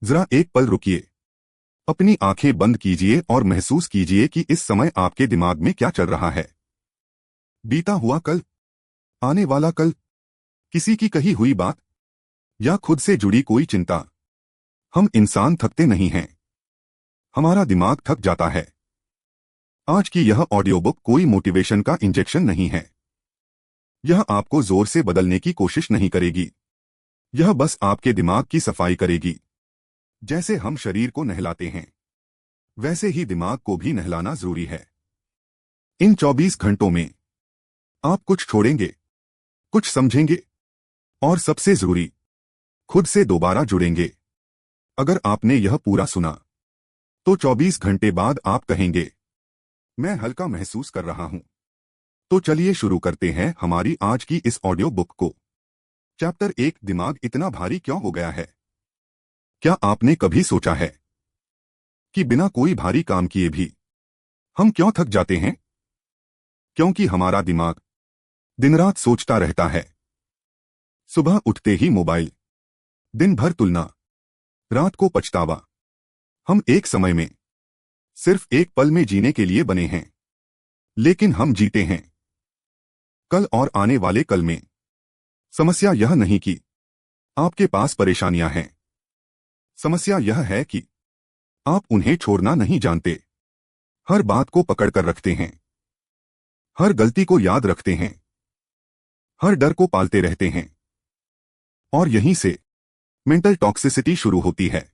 जरा एक पल रुकिए, अपनी आंखें बंद कीजिए और महसूस कीजिए कि इस समय आपके दिमाग में क्या चल रहा है। बीता हुआ कल, आने वाला कल, किसी की कही हुई बात या खुद से जुड़ी कोई चिंता। हम इंसान थकते नहीं हैं, हमारा दिमाग थक जाता है। आज की यह ऑडियो बुक कोई मोटिवेशन का इंजेक्शन नहीं है। यह आपको जोर से बदलने की कोशिश नहीं करेगी। यह बस आपके दिमाग की सफाई करेगी। जैसे हम शरीर को नहलाते हैं, वैसे ही दिमाग को भी नहलाना जरूरी है। इन 24 घंटों में आप कुछ छोड़ेंगे, कुछ समझेंगे और सबसे जरूरी, खुद से दोबारा जुड़ेंगे। अगर आपने यह पूरा सुना तो 24 घंटे बाद आप कहेंगे, मैं हल्का महसूस कर रहा हूं। तो चलिए शुरू करते हैं हमारी आज की इस ऑडियो बुक को। चैप्टर 1, दिमाग इतना भारी क्यों हो गया है। क्या आपने कभी सोचा है कि बिना कोई भारी काम किए भी हम क्यों थक जाते हैं? क्योंकि हमारा दिमाग दिन रात सोचता रहता है। सुबह उठते ही मोबाइल, दिन भर तुलना, रात को पछतावा। हम एक समय में, सिर्फ एक पल में जीने के लिए बने हैं, लेकिन हम जीते हैं कल और आने वाले कल में। समस्या यह नहीं कि आपके पास परेशानियां हैं, समस्या यह है कि आप उन्हें छोड़ना नहीं जानते। हर बात को पकड़ कर रखते हैं, हर गलती को याद रखते हैं, हर डर को पालते रहते हैं। और यहीं से मेंटल टॉक्सिसिटी शुरू होती है।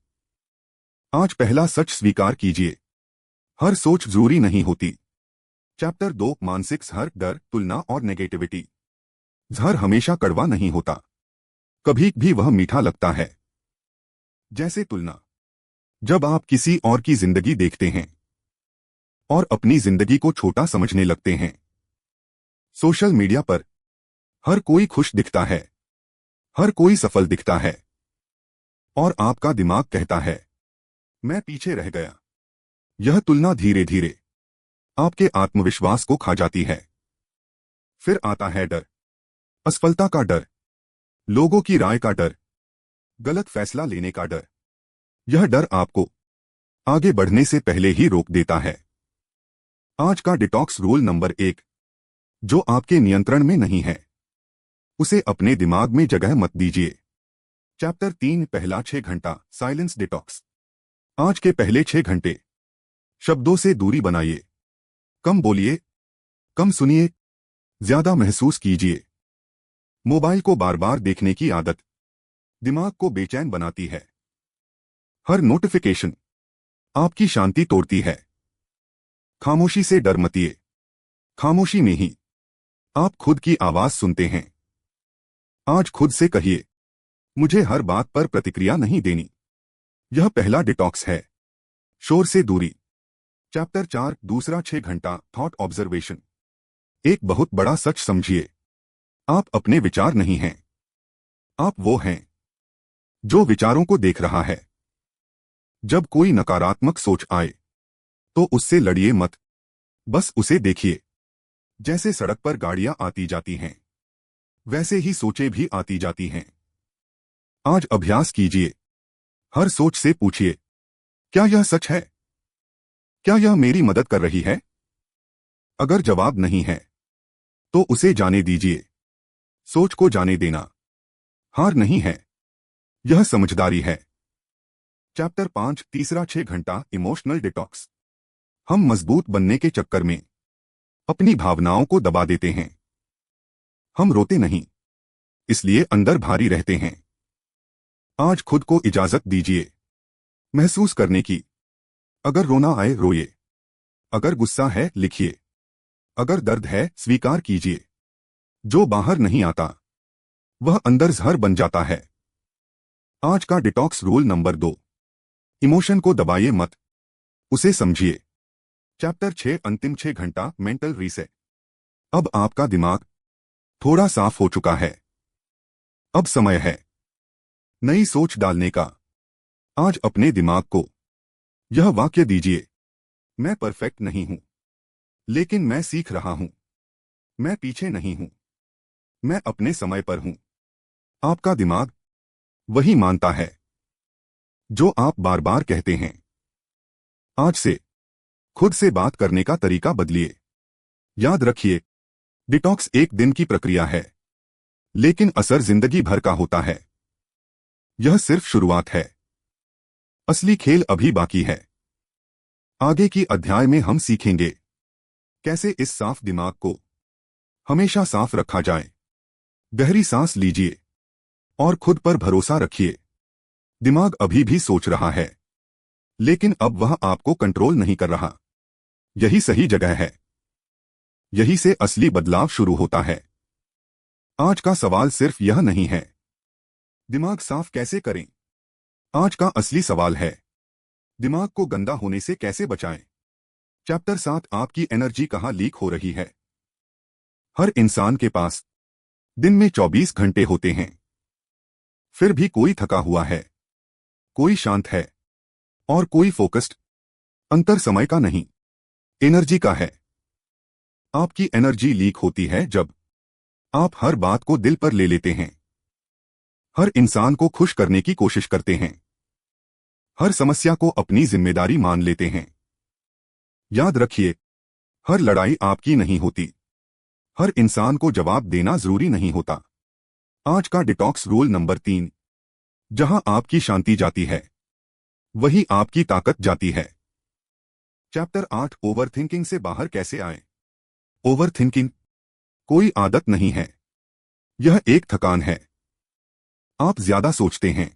आज पहला सच स्वीकार कीजिए, हर सोच जरूरी नहीं होती। चैप्टर 2, मानसिक हर, डर, तुलना और नेगेटिविटी। जहर हमेशा कड़वा नहीं होता, कभी भी वह मीठा लगता है। जैसे तुलना, जब आप किसी और की जिंदगी देखते हैं और अपनी जिंदगी को छोटा समझने लगते हैं। सोशल मीडिया पर हर कोई खुश दिखता है, हर कोई सफल दिखता है, और आपका दिमाग कहता है, मैं पीछे रह गया। यह तुलना धीरे धीरे आपके आत्मविश्वास को खा जाती है। फिर आता है डर, असफलता का डर, लोगों की राय का डर, गलत फैसला लेने का डर। यह डर आपको आगे बढ़ने से पहले ही रोक देता है। आज का डिटॉक्स रूल नंबर 1, जो आपके नियंत्रण में नहीं है, उसे अपने दिमाग में जगह मत दीजिए। चैप्टर 3, पहला 6 घंटा, साइलेंस डिटॉक्स। आज के पहले 6 घंटे शब्दों से दूरी बनाइए। कम बोलिए, कम सुनिए, ज्यादा महसूस कीजिए। मोबाइल को बार बार देखने की आदत दिमाग को बेचैन बनाती है। हर नोटिफिकेशन आपकी शांति तोड़ती है। खामोशी से डर मतिए, खामोशी में ही आप खुद की आवाज सुनते हैं। आज खुद से कहिए, मुझे हर बात पर प्रतिक्रिया नहीं देनी। यह पहला डिटॉक्स है, शोर से दूरी। चैप्टर 4, दूसरा 6 घंटा, थॉट ऑब्जर्वेशन। एक बहुत बड़ा सच समझिए, आप अपने विचार नहीं हैं, आप वो हैं जो विचारों को देख रहा है। जब कोई नकारात्मक सोच आए तो उससे लड़िए मत, बस उसे देखिए। जैसे सड़क पर गाड़ियां आती जाती हैं, वैसे ही सोचें भी आती जाती हैं। आज अभ्यास कीजिए, हर सोच से पूछिए, क्या यह सच है? क्या यह मेरी मदद कर रही है? अगर जवाब नहीं है तो उसे जाने दीजिए। सोच को जाने देना हार नहीं है, यह समझदारी है। चैप्टर 5, तीसरा 6 घंटा, इमोशनल डिटॉक्स। हम मजबूत बनने के चक्कर में अपनी भावनाओं को दबा देते हैं। हम रोते नहीं, इसलिए अंदर भारी रहते हैं। आज खुद को इजाजत दीजिए महसूस करने की। अगर रोना आए रोइए, अगर गुस्सा है लिखिए, अगर दर्द है स्वीकार कीजिए। जो बाहर नहीं आता वह अंदर जहर बन जाता है। आज का डिटॉक्स रूल नंबर 2, इमोशन को दबाइए मत, उसे समझिए। चैप्टर 6, अंतिम 6 घंटा, मेंटल रीसेट। अब आपका दिमाग थोड़ा साफ हो चुका है, अब समय है नई सोच डालने का। आज अपने दिमाग को यह वाक्य दीजिए, मैं परफेक्ट नहीं हूं, लेकिन मैं सीख रहा हूं। मैं पीछे नहीं हूं, मैं अपने समय पर हूं। आपका दिमाग वही मानता है जो आप बार बार कहते हैं। आज से खुद से बात करने का तरीका बदलिए। याद रखिए, डिटॉक्स एक दिन की प्रक्रिया है, लेकिन असर जिंदगी भर का होता है। यह सिर्फ शुरुआत है। असली खेल अभी बाकी है। आगे की अध्याय में हम सीखेंगे कैसे इस साफ दिमाग को हमेशा साफ रखा जाए। गहरी सांस लीजिए और खुद पर भरोसा रखिए। दिमाग अभी भी सोच रहा है, लेकिन अब वह आपको कंट्रोल नहीं कर रहा। यही सही जगह है। यही से असली बदलाव शुरू होता है। आज का सवाल सिर्फ यह नहीं है, दिमाग साफ कैसे करें। आज का असली सवाल है, दिमाग को गंदा होने से कैसे बचाएं। चैप्टर 7, आपकी एनर्जी कहां लीक हो रही है। हर इंसान के पास दिन में 24 घंटे होते हैं। फिर भी कोई थका हुआ है, कोई शांत है और कोई फोकस्ड। अंतर समय का नहीं, एनर्जी का है। आपकी एनर्जी लीक होती है जब आप हर बात को दिल पर ले लेते हैं, हर इंसान को खुश करने की कोशिश करते हैं, हर समस्या को अपनी जिम्मेदारी मान लेते हैं। याद रखिए, हर लड़ाई आपकी नहीं होती। हर इंसान को जवाब देना जरूरी नहीं होता। आज का डिटॉक्स रूल नंबर 3, जहां आपकी शांति जाती है वही आपकी ताकत जाती है। चैप्टर 8, ओवरथिंकिंग से बाहर कैसे आएं। ओवरथिंकिंग कोई आदत नहीं है, यह एक थकान है। आप ज्यादा सोचते हैं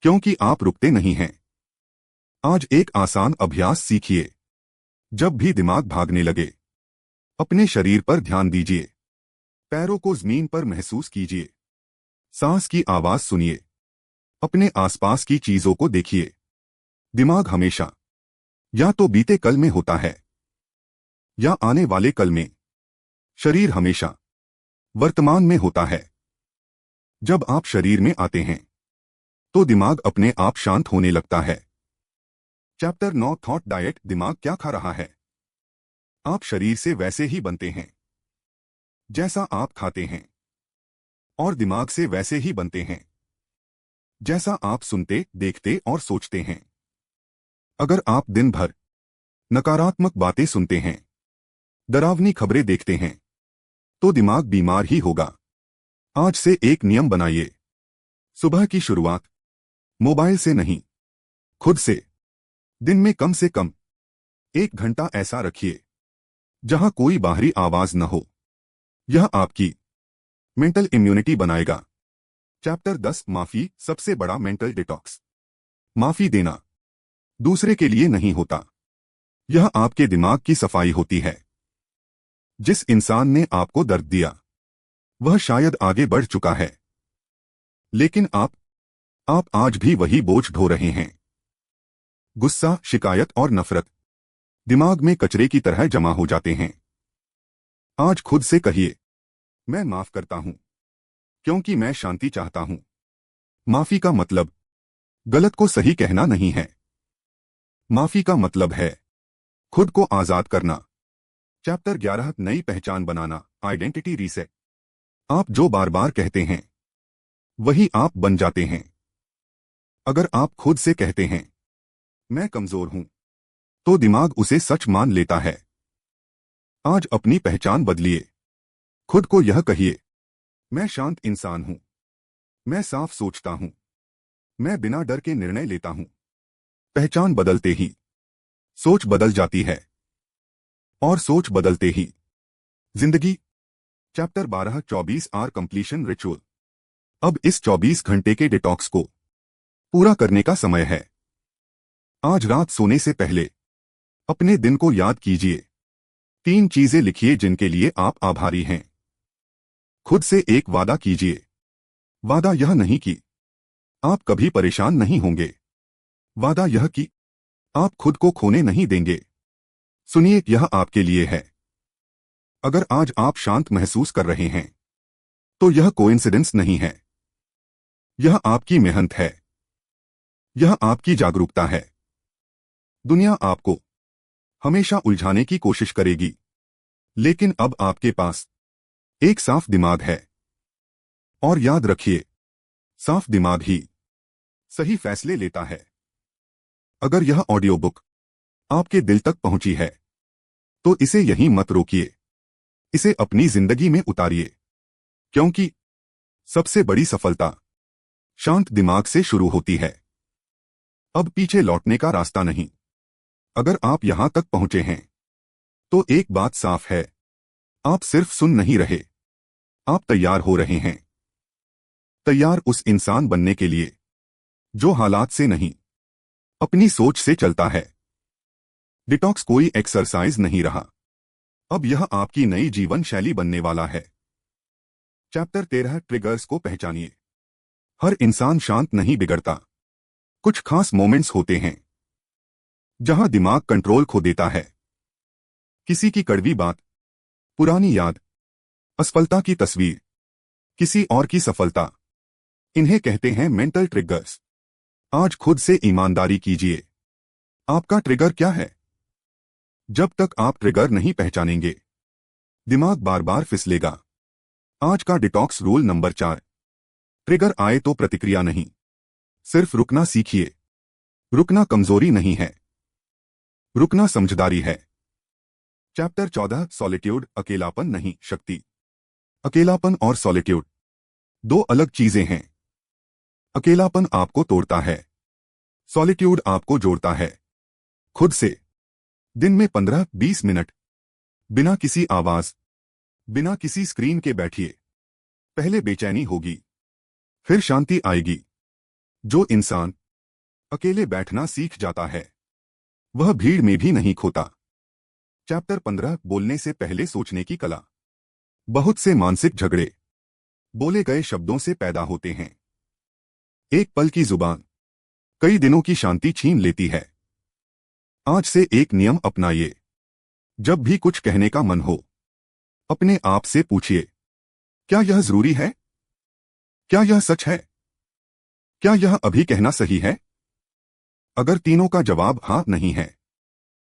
क्योंकि आप रुकते नहीं हैं। आज एक आसान अभ्यास सीखिए। जब भी दिमाग भागने लगे, अपने शरीर पर ध्यान दीजिए। पैरों को जमीन पर महसूस कीजिए। सांस की आवाज सुनिए। अपने आसपास की चीजों को देखिए। दिमाग हमेशा या तो बीते कल में होता है या आने वाले कल में। शरीर हमेशा वर्तमान में होता है। जब आप शरीर में आते हैं तो दिमाग अपने आप शांत होने लगता है। Chapter 9, thought diet. दिमाग क्या खा रहा है। आप शरीर से वैसे ही बनते हैं जैसा आप खाते हैं, और दिमाग से वैसे ही बनते हैं जैसा आप सुनते, देखते और सोचते हैं। अगर आप दिन भर नकारात्मक बातें सुनते हैं, डरावनी खबरें देखते हैं, तो दिमाग बीमार ही होगा। आज से एक नियम बनाइए। सुबह की शुरुआत मोबाइल से नहीं, खुद से। दिन में कम से कम 1 घंटा ऐसा रखिए जहां कोई बाहरी आवाज न हो। यह आपकी मेंटल इम्यूनिटी बनाएगा। चैप्टर 10, माफी सबसे बड़ा मेंटल डिटॉक्स। माफी देना दूसरे के लिए नहीं होता, यह आपके दिमाग की सफाई होती है। जिस इंसान ने आपको दर्द दिया वह शायद आगे बढ़ चुका है, लेकिन आप आज भी वही बोझ ढो रहे हैं। गुस्सा, शिकायत और नफरत दिमाग में कचरे की तरह जमा हो जाते हैं। आज खुद से कहिए, मैं माफ करता हूं क्योंकि मैं शांति चाहता हूं। माफी का मतलब गलत को सही कहना नहीं है। माफी का मतलब है खुद को आजाद करना। चैप्टर 11, नई पहचान बनाना, आइडेंटिटी रीसेट। आप जो बार बार कहते हैं वही आप बन जाते हैं। अगर आप खुद से कहते हैं मैं कमजोर हूं, तो दिमाग उसे सच मान लेता है। आज अपनी पहचान बदलिए। खुद को यह कहिए, मैं शांत इंसान हूं, मैं साफ सोचता हूं, मैं बिना डर के निर्णय लेता हूं। पहचान बदलते ही सोच बदल जाती है, और सोच बदलते ही जिंदगी। Chapter 12, 24 hour completion ritual. अब इस 24 घंटे के डिटॉक्स को पूरा करने का समय है। आज रात सोने से पहले अपने दिन को याद कीजिए। 3 चीजें लिखिए जिनके लिए आप आभारी हैं। खुद से एक वादा कीजिए। वादा यह नहीं कि आप कभी परेशान नहीं होंगे। वादा यह कि आप खुद को खोने नहीं देंगे। सुनिए, यह आपके लिए है। अगर आज आप शांत महसूस कर रहे हैं तो यह कोइंसिडेंस नहीं है। यह आपकी मेहनत है। यह आपकी जागरूकता है। दुनिया आपको हमेशा उलझाने की कोशिश करेगी, लेकिन अब आपके पास एक साफ दिमाग है। और याद रखिए, साफ दिमाग ही सही फैसले लेता है। अगर यह ऑडियो बुक आपके दिल तक पहुंची है तो इसे यहीं मत रोकिए, इसे अपनी जिंदगी में उतारिए, क्योंकि सबसे बड़ी सफलता शांत दिमाग से शुरू होती है। अब पीछे लौटने का रास्ता नहीं। अगर आप यहां तक पहुंचे हैं तो एक बात साफ है, आप सिर्फ सुन नहीं रहे, आप तैयार हो रहे हैं। तैयार उस इंसान बनने के लिए जो हालात से नहीं, अपनी सोच से चलता है। डिटॉक्स कोई एक्सरसाइज नहीं रहा, अब यह आपकी नई जीवन शैली बनने वाला है। चैप्टर 13 ट्रिगर्स को पहचानिए। हर इंसान शांत नहीं बिगड़ता। कुछ खास मोमेंट्स होते हैं जहां दिमाग कंट्रोल खो देता है। किसी की कड़वी बात, पुरानी याद, असफलता की तस्वीर, किसी और की सफलता, इन्हें कहते हैं मेंटल ट्रिगर्स। आज खुद से ईमानदारी कीजिए, आपका ट्रिगर क्या है? जब तक आप ट्रिगर नहीं पहचानेंगे दिमाग बार बार फिसलेगा। आज का डिटॉक्स रूल नंबर 4, ट्रिगर आए तो प्रतिक्रिया नहीं, सिर्फ रुकना सीखिए। रुकना कमजोरी नहीं है, रुकना समझदारी है। चैप्टर 14 सॉलिट्यूड, अकेलापन नहीं शक्ति। अकेलापन और सॉलिट्यूड दो अलग चीजें हैं। अकेलापन आपको तोड़ता है, सॉलिट्यूड आपको जोड़ता है खुद से। दिन में 15-20 मिनट बिना किसी आवाज, बिना किसी स्क्रीन के बैठिए। पहले बेचैनी होगी, फिर शांति आएगी। जो इंसान अकेले बैठना सीख जाता है वह भीड़ में भी नहीं खोता। चैप्टर 15 बोलने से पहले सोचने की कला। बहुत से मानसिक झगड़े बोले गए शब्दों से पैदा होते हैं। एक पल की जुबान कई दिनों की शांति छीन लेती है। आज से एक नियम अपनाइए, जब भी कुछ कहने का मन हो अपने आप से पूछिए, क्या यह जरूरी है? क्या यह सच है? क्या यह अभी कहना सही है? अगर तीनों का जवाब हाँ नहीं है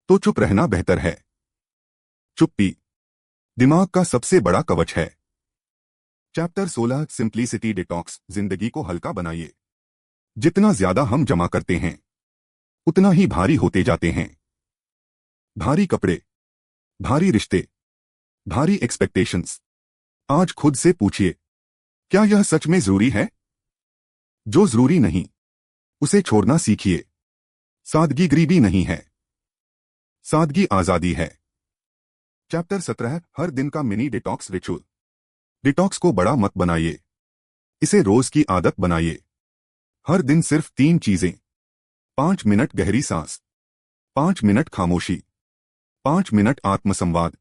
तो चुप रहना बेहतर है। चुप्पी दिमाग का सबसे बड़ा कवच है। चैप्टर 16 सिंप्लिसिटी डिटॉक्स, जिंदगी को हल्का बनाइए। जितना ज्यादा हम जमा करते हैं उतना ही भारी होते जाते हैं। भारी कपड़े, भारी रिश्ते, भारी एक्सपेक्टेशंस। आज खुद से पूछिए, क्या यह सच में जरूरी है? जो जरूरी नहीं उसे छोड़ना सीखिए। सादगी गरीबी नहीं है, सादगी आजादी है। चैप्टर 17 हर दिन का मिनी डिटॉक्स रिचुअल। डिटॉक्स को बड़ा मत बनाइए, इसे रोज की आदत बनाइए। हर दिन सिर्फ 3 चीजें, 5 मिनट गहरी सांस, 5 मिनट खामोशी, 5 मिनट आत्मसंवाद,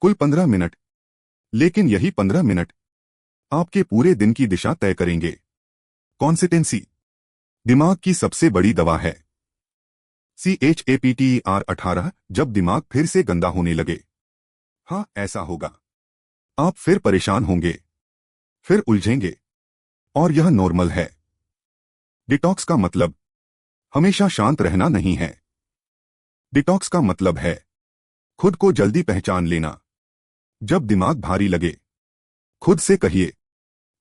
कुल 15 मिनट। लेकिन यही 15 मिनट आपके पूरे दिन की दिशा तय करेंगे। कॉन्सिस्टेंसी दिमाग की सबसे बड़ी दवा है। CHAPTER 18 जब दिमाग फिर से गंदा होने लगे। हाँ, ऐसा होगा। आप फिर परेशान होंगे, फिर उलझेंगे, और यह नॉर्मल है। डिटॉक्स का मतलब हमेशा शांत रहना नहीं है। डिटॉक्स का मतलब है खुद को जल्दी पहचान लेना। जब दिमाग भारी लगे खुद से कहिए,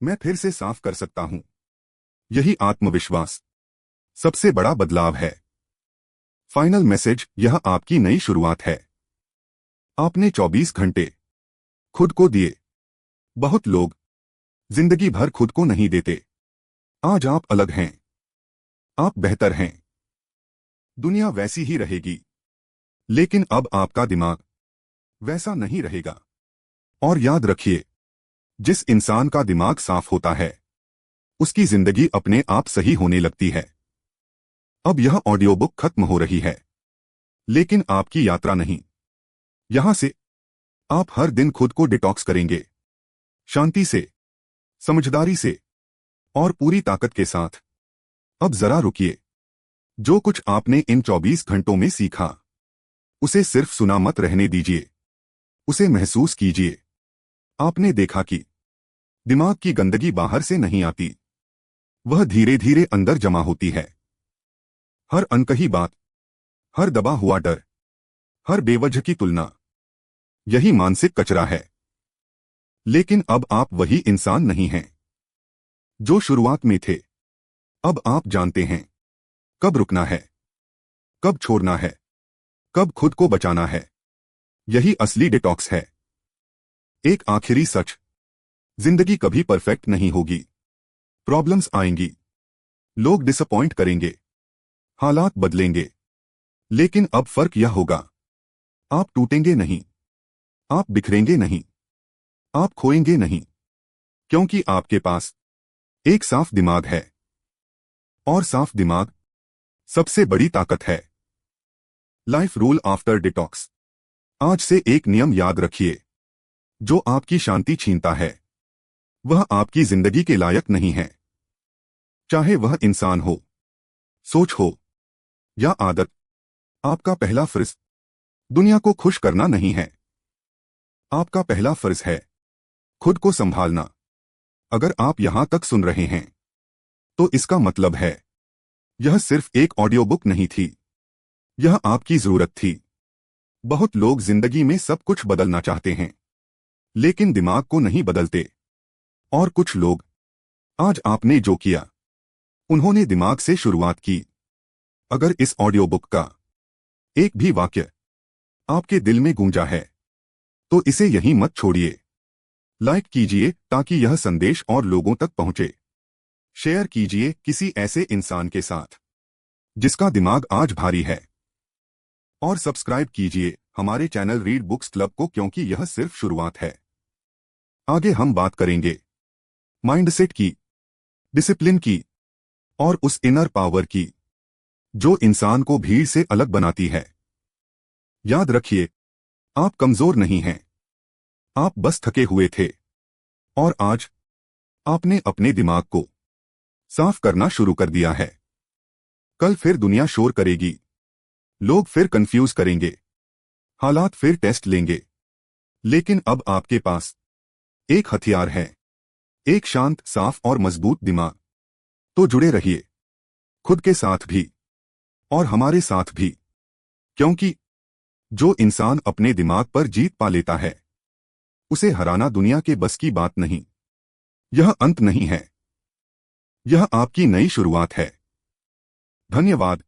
मैं फिर से साफ कर सकता हूं। यही आत्मविश्वास सबसे बड़ा बदलाव है। फाइनल मैसेज, यह आपकी नई शुरुआत है। आपने 24 घंटे खुद को दिए। बहुत लोग जिंदगी भर खुद को नहीं देते। आज आप अलग हैं, आप बेहतर हैं। दुनिया वैसी ही रहेगी, लेकिन अब आपका दिमाग वैसा नहीं रहेगा। और याद रखिए, जिस इंसान का दिमाग साफ होता है उसकी जिंदगी अपने आप सही होने लगती है। अब यह ऑडियो बुक खत्म हो रही है, लेकिन आपकी यात्रा नहीं। यहां से आप हर दिन खुद को डिटॉक्स करेंगे, शांति से, समझदारी से और पूरी ताकत के साथ। अब जरा रुकिए। जो कुछ आपने इन 24 घंटों में सीखा उसे सिर्फ सुना मत रहने दीजिए, उसे महसूस कीजिए। आपने देखा कि दिमाग की गंदगी बाहर से नहीं आती, वह धीरे धीरे अंदर जमा होती है। हर अनकही बात, हर दबा हुआ डर, हर बेवजह की तुलना, यही मानसिक कचरा है। लेकिन अब आप वही इंसान नहीं हैं जो शुरुआत में थे। अब आप जानते हैं कब रुकना है, कब छोड़ना है, कब खुद को बचाना है। यही असली डिटॉक्स है। एक आखिरी सच, जिंदगी कभी परफेक्ट नहीं होगी। प्रॉब्लम्स आएंगी, लोग डिसअपॉइंट करेंगे, हालात बदलेंगे, लेकिन अब फर्क यह होगा, आप टूटेंगे नहीं, आप बिखरेंगे नहीं, आप खोएंगे नहीं, क्योंकि आपके पास एक साफ दिमाग है। और साफ दिमाग सबसे बड़ी ताकत है। Life rule after detox. आज से एक नियम याद रखिए, जो आपकी शांति छीनता है वह आपकी जिंदगी के लायक नहीं है। चाहे वह इंसान हो, सोच हो या आदत, आपका पहला फर्ज दुनिया को खुश करना नहीं है। आपका पहला फर्ज है खुद को संभालना। अगर आप यहां तक सुन रहे हैं तो इसका मतलब है यह सिर्फ एक ऑडियो बुक नहीं थी, यह आपकी जरूरत थी। बहुत लोग जिंदगी में सब कुछ बदलना चाहते हैं, लेकिन दिमाग को नहीं बदलते। और कुछ लोग, आज आपने जो किया उन्होंने दिमाग से शुरुआत की। अगर इस ऑडियो बुक का एक भी वाक्य आपके दिल में गूंजा है तो इसे यहीं मत छोड़िए। लाइक कीजिए ताकि यह संदेश और लोगों तक पहुंचे। शेयर कीजिए किसी ऐसे इंसान के साथ जिसका दिमाग आज भारी है। और सब्सक्राइब कीजिए हमारे चैनल रीड बुक्स क्लब को, क्योंकि यह सिर्फ शुरुआत है। आगे हम बात करेंगे माइंडसेट की, डिसिप्लिन की और उस इनर पावर की जो इंसान को भीड़ से अलग बनाती है। याद रखिए, आप कमजोर नहीं हैं, आप बस थके हुए थे। और आज आपने अपने दिमाग को साफ करना शुरू कर दिया है। कल फिर दुनिया शोर करेगी, लोग फिर कंफ्यूज करेंगे, हालात फिर टेस्ट लेंगे, लेकिन अब आपके पास एक हथियार है, एक शांत, साफ और मजबूत दिमाग। तो जुड़े रहिए, खुद के साथ भी और हमारे साथ भी, क्योंकि जो इंसान अपने दिमाग पर जीत पा लेता है उसे हराना दुनिया के बस की बात नहीं। यह अंत नहीं है, यह आपकी नई शुरुआत है। धन्यवाद।